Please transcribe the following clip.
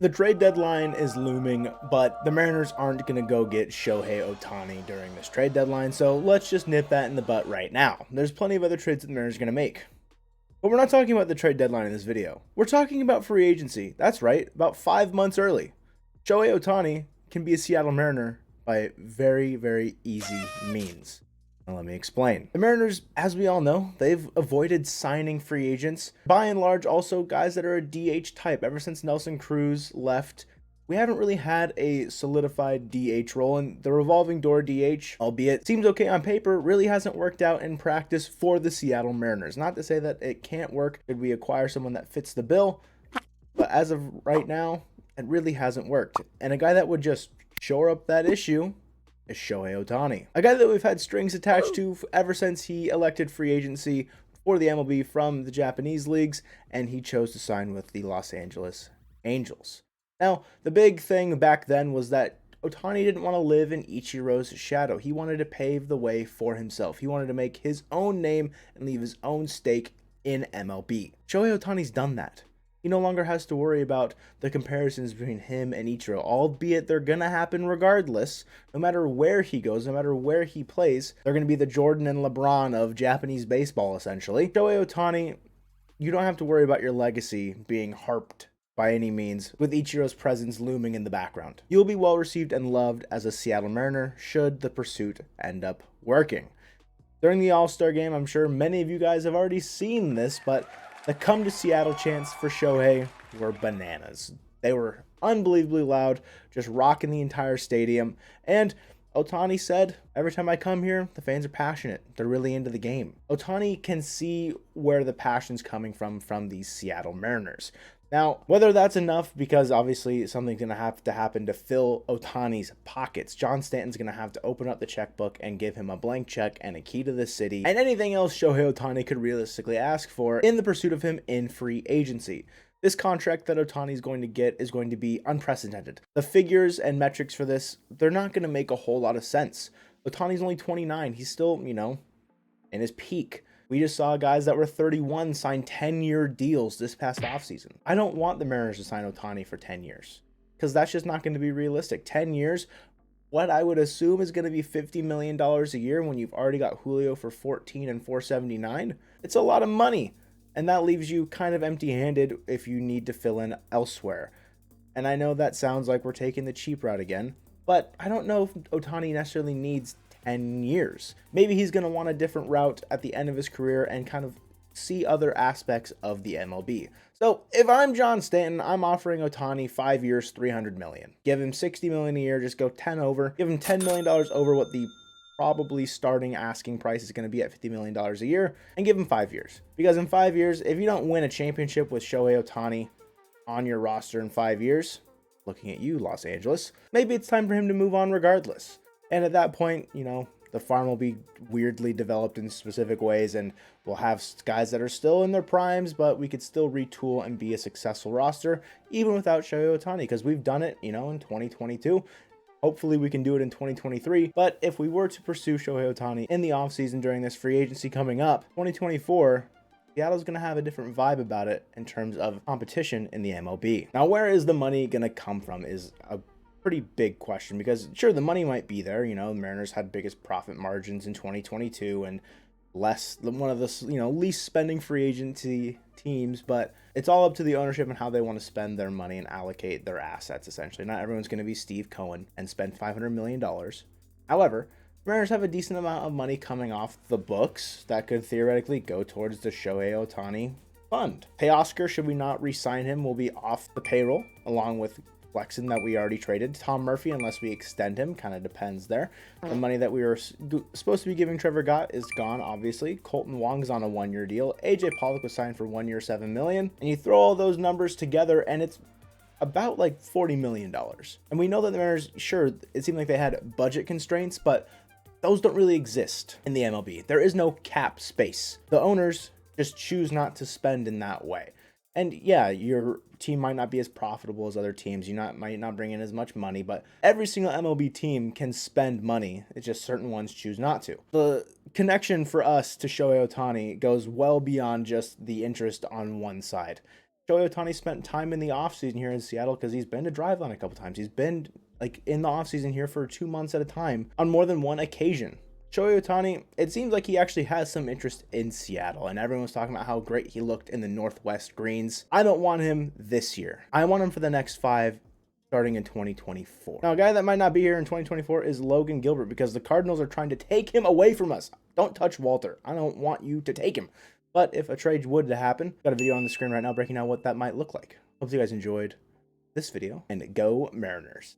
The trade deadline is looming, but the Mariners aren't going to go get Shohei Ohtani during this trade deadline, so let's just nip that in the butt right now. There's plenty of other trades that the Mariners are going to make. But we're not talking about the trade deadline in this video. We're talking about free agency. That's right, about 5 months early. Shohei Ohtani can be a Seattle Mariner by very, very easy means. Now let me explain. The Mariners, as we all know, they've avoided signing free agents. By and large, also guys that are a DH type. Ever since Nelson Cruz left, we haven't really had a solidified DH role, and the revolving door DH, albeit seems okay on paper, really hasn't worked out in practice for the Seattle Mariners. Not to say that it can't work. Could we acquire someone that fits the bill? But as of right now, it really hasn't worked. And a guy that would just shore up that issue is Shohei Ohtani, a guy that we've had strings attached to ever since he elected free agency for the MLB from the Japanese leagues, and he chose to sign with the Los Angeles Angels. Now, the big thing back then was that Ohtani didn't want to live in Ichiro's shadow. He wanted to pave the way for himself. He wanted to make his own name and leave his own stake in MLB. Shohei Ohtani's done that. He no longer has to worry about the comparisons between him and Ichiro, albeit they're going to happen regardless. No matter where he goes, no matter where he plays, they're going to be the Jordan and LeBron of Japanese baseball, essentially. Shohei Ohtani, you don't have to worry about your legacy being harped by any means, with Ichiro's presence looming in the background. You'll be well received and loved as a Seattle Mariner should the pursuit end up working. During the All-Star game, I'm sure many of you guys have already seen this, but the come to Seattle chants for Shohei were bananas. They were unbelievably loud, just rocking the entire stadium. And Ohtani said, every time I come here, the fans are passionate. They're really into the game. Ohtani can see where the passion's coming from these Seattle Mariners. Now, whether that's enough, because obviously something's going to have to happen to fill Ohtani's pockets. John Stanton's going to have to open up the checkbook and give him a blank check and a key to the city, and anything else Shohei Ohtani could realistically ask for in the pursuit of him in free agency. This contract that Ohtani is going to get is going to be unprecedented. The figures and metrics for this, they're not going to make a whole lot of sense. Ohtani's only 29. He's still, in his peak. We just saw guys that were 31 sign 10-year deals this past offseason. I don't want the Mariners to sign Ohtani for 10 years because that's just not going to be realistic. 10 years, what I would assume is going to be $50 million a year when you've already got Julio for 14 and 479. It's a lot of money, and that leaves you kind of empty-handed if you need to fill in elsewhere. And I know that sounds like we're taking the cheap route again, but I don't know if Ohtani necessarily needs 10 years. Maybe he's going to want a different route at the end of his career and kind of see other aspects of the MLB. So if I'm John Stanton, I'm offering Ohtani 5 years, $300 million. Give him $60 million a year, just go 10 over. Give him $10 million over what the probably starting asking price is going to be at $50 million a year, and give him 5 years. Because in 5 years, if you don't win a championship with Shohei Ohtani on your roster in 5 years, looking at you, Los Angeles, maybe it's time for him to move on regardless. And at that point, the farm will be weirdly developed in specific ways, and we'll have guys that are still in their primes, but we could still retool and be a successful roster, even without Shohei Ohtani, because we've done it, in 2022. Hopefully we can do it in 2023. But if we were to pursue Shohei Ohtani in the offseason during this free agency coming up, 2024, Seattle's going to have a different vibe about it in terms of competition in the MLB. Now, where is the money going to come from is a pretty big question, because sure, the money might be there. The Mariners had biggest profit margins in 2022 and one of the least spending free agency teams, but it's all up to the ownership and how they want to spend their money and allocate their assets. Essentially, not everyone's going to be Steve Cohen and spend $500 million. However, Mariners have a decent amount of money coming off the books that could theoretically go towards the Shohei Ohtani fund. Teoscar, should we not re-sign him, will be off the payroll along with Flexen that we already traded. Tom Murphy, unless we extend him, kind of depends there. The money that we were supposed to be giving Trevor Gott is gone, obviously. Colton Wong's on a 1-year deal. AJ Pollock was signed for 1 year, $7 million. And you throw all those numbers together, and it's about like $40 million. And we know that the Mariners, sure, it seemed like they had budget constraints, but those don't really exist in the MLB. There is no cap space. The owners just choose not to spend in that way. And yeah, your team might not be as profitable as other teams. Might not bring in as much money, but every single MLB team can spend money. It's just certain ones choose not to. The connection for us to Shohei Ohtani goes well beyond just the interest on one side. Shohei Ohtani spent time in the offseason here in Seattle because he's been to Driveline a couple times. He's been like in the offseason here for 2 months at a time on more than one occasion. Shohei Ohtani, it seems like he actually has some interest in Seattle, and everyone's talking about how great he looked in the Northwest Greens. I don't want him this year. I want him for the next 5, starting in 2024. Now, a guy that might not be here in 2024 is Logan Gilbert, because the Cardinals are trying to take him away from us. Don't touch Walter. I don't want you to take him. But if a trade would happen, got a video on the screen right now breaking down what that might look like. Hope you guys enjoyed this video, and go Mariners.